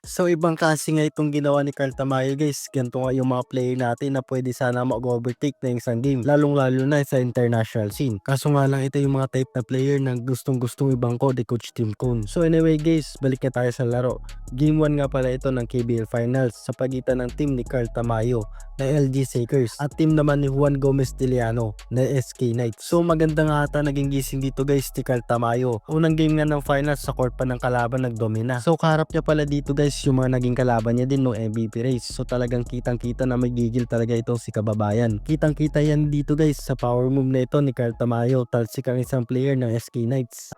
So ibang klase nga itong ginawa ni Carl Tamayo guys, ganito nga yung mga player natin na pwede sana mag-overtake na isang game, lalong-lalo na sa international scene. Kaso nga lang ito yung mga type na player na gustong-gustong ibangko ni Coach Tim Cone. So anyway guys, balik na tayo sa laro. Game 1 nga pala ito ng KBL Finals sa pagitan ng team ni Carl Tamayo na LG Sakers at team naman ni Juan Gomez Diliano na SK Knights. So maganda nga ata naging gising dito guys ni Carl Tamayo. Unang game nga ng finals sa court pa ng kalaban nagdomina. So kaharap niya pala dito guys yung mga naging kalaban niya din no MVP race. So talagang kitang-kita na magigil talaga itong si kababayan. Kitang-kita yan dito guys sa power move na ito ni Carl Tamayo, talsik ang isang player ng SK Knights.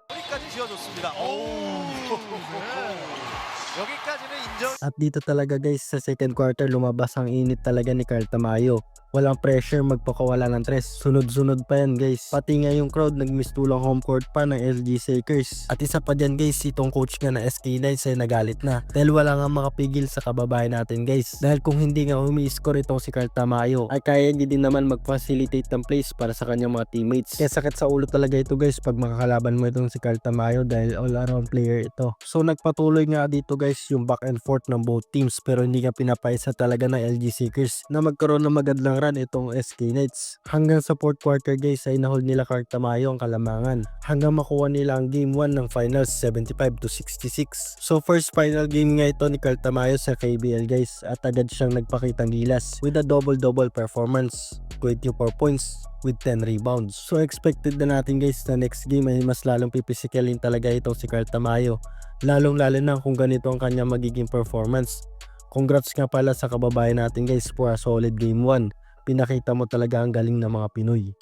At dito talaga guys sa second quarter lumabas ang init talaga ni Carl Tamayo. Walang pressure magpakawala ng tres. Sunod-sunod pa yan guys. Pati nga yung crowd nagmistulang home court pa ng LG Sakers. At isa pa dyan guys, itong coach nga na SK Knights ay nagalit na. Dahil wala nga makapigil sa kababayan natin guys. Dahil kung hindi nga umi-score itong si Carl Tamayo ay kaya niya din naman mag-facilitate ng plays para sa kanyang mga teammates. Kaya sakit sa ulo talaga ito guys pag makakalaban mo itong si Carl Tamayo dahil all-around player ito. So nagpatuloy nga dito guys yung back and forth ng both teams pero hindi nga pinapaisa talaga ng LG Sakers na magkaroon ng magandang run itong SK Knights. Hanggang sa fourth quarter guys ay nahold nila Carl Tamayo ang kalamangan hanggang makuha nila ang game 1 ng finals 75-66. So first final game nga ito ni Carl Tamayo sa KBL guys at agad siyang nagpakitang gilas with a double-double performance, 24 points with 10 rebounds. So expected na natin guys na next game ay mas lalong pipisikalin talaga itong si Carl Tamayo, lalong-lalo na kung ganito ang kanyang magiging performance. Congrats nga pala sa kababayan natin guys for a solid game 1. Pinakita mo talaga ang galing ng mga Pinoy.